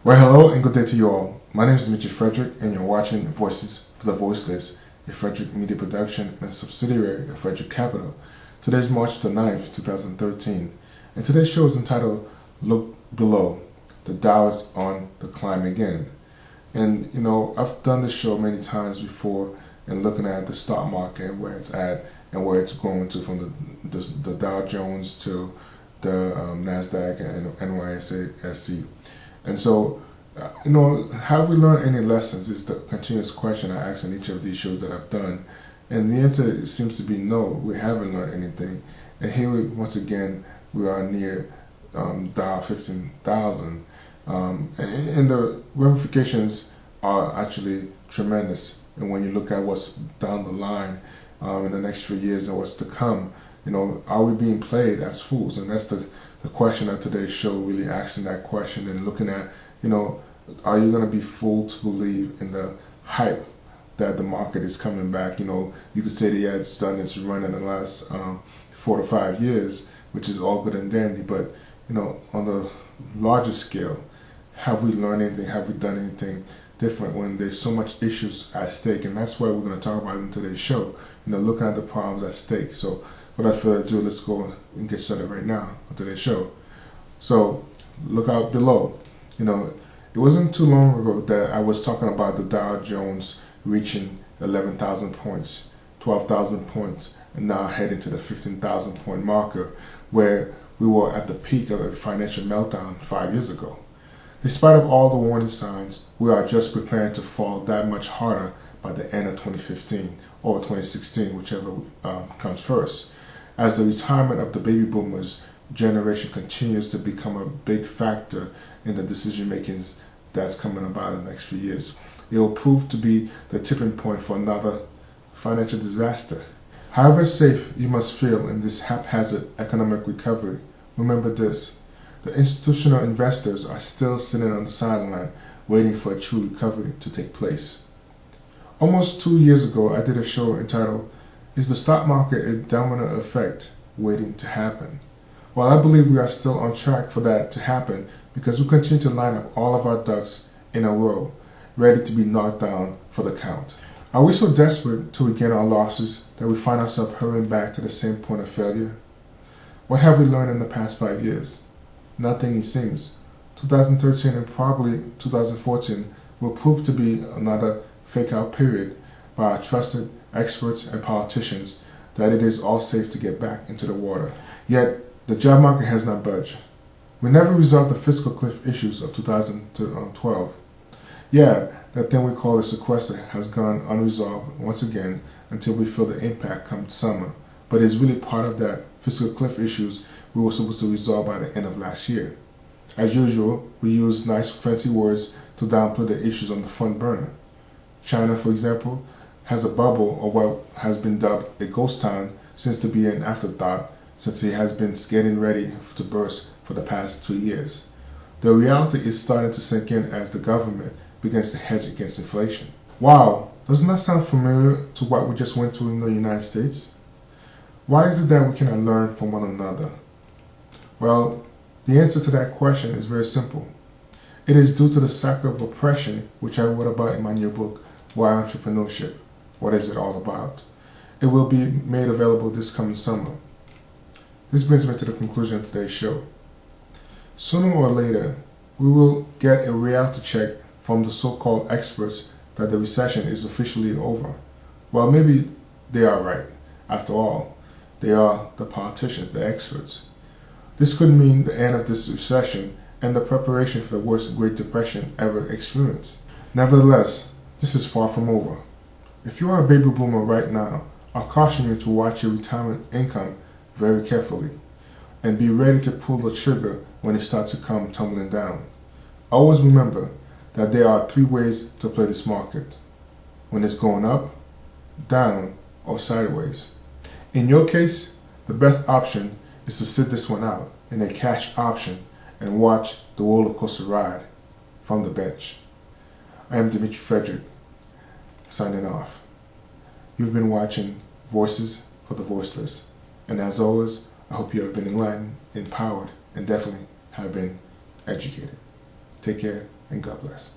Well, hello and good day to you all. My name is Dimitri Frederick, and you're watching Voices for the Voiceless, a Frederick Media production and a subsidiary of Frederick Capital. Today is March the 9th, 2013, and today's show is entitled Look Below. The Dow is on the climb again. And I've done this show many times before and looking at the stock market and where it's at and where it's going to, from the Dow Jones to the NASDAQ and NYSE. And so, have we learned any lessons is the continuous question I ask in each of these shows that I've done. And the answer seems to be no, we haven't learned anything. And here, once again, we are near Dow 15,000. And the ramifications are actually tremendous. And when you look at what's down the line in the next few years and what's to come, are we being played as fools? And that's the question of today's show, really asking that question and looking at, are you going to be fooled to believe in the hype that the market is coming back? You could say that it's done its run in the last 4 to 5 years, which is all good and dandy. But, on the larger scale, have we learned anything? Have we done anything different when there's so much issues at stake? And that's what we're going to talk about in today's show, looking at the problems at stake. So without further ado, let's go and get started right now on today's show. So look out below. It wasn't too long ago that I was talking about the Dow Jones reaching 11,000 points, 12,000 points, and now heading to the 15,000 point marker, where we were at the peak of a financial meltdown 5 years ago. Despite of all the warning signs, we are just preparing to fall that much harder by the end of 2015 or 2016, whichever comes first, as the retirement of the baby boomers generation continues to become a big factor in the decision making that's coming about in the next few years. It will prove to be the tipping point for another financial disaster. However safe you must feel in this haphazard economic recovery, remember this: the institutional investors are still sitting on the sideline waiting for a true recovery to take place. Almost 2 years ago, I did a show entitled, "Is the stock market a domino effect waiting to happen?" Well, I believe we are still on track for that to happen because we continue to line up all of our ducks in a row, ready to be knocked down for the count. Are we so desperate to regain our losses that we find ourselves hurrying back to the same point of failure? What have we learned in the past 5 years? Nothing, it seems. 2013 and probably 2014 will prove to be another fake-out period by our trusted experts and politicians that it is all safe to get back into the water. Yet, the job market has not budged. We never resolved the fiscal cliff issues of 2012. Yeah, that thing we call the sequester has gone unresolved once again until we feel the impact come summer. But it's really part of that fiscal cliff issues we were supposed to resolve by the end of last year. As usual, we use nice fancy words to downplay the issues on the front burner. China, for example, has a bubble, or what has been dubbed a ghost town, seems to be an afterthought since it has been getting ready to burst for the past 2 years. The reality is starting to sink in as the government begins to hedge against inflation. Wow, doesn't that sound familiar to what we just went through in the United States? Why is it that we cannot learn from one another? Well, the answer to that question is very simple. It is due to the cycle of oppression, which I wrote about in my new book, Why Entrepreneurship? What is it all about? It will be made available this coming summer. This brings me to the conclusion of today's show. Sooner or later, we will get a reality check from the so-called experts that the recession is officially over. Well, maybe they are right. After all, they are the politicians, the experts. This could mean the end of this recession and the preparation for the worst Great Depression ever experienced. Nevertheless, this is far from over. If you are a baby boomer right now, I caution you to watch your retirement income very carefully and be ready to pull the trigger when it starts to come tumbling down. Always remember that there are 3 ways to play this market: when it's going up, down, or sideways. In your case, the best option is to sit this one out in a cash option and watch the roller coaster ride from the bench. I am Dimitri Frederick, signing off. You've been watching Voices for the Voiceless, and as always, I hope you have been enlightened, empowered, and definitely have been educated. Take care and God bless.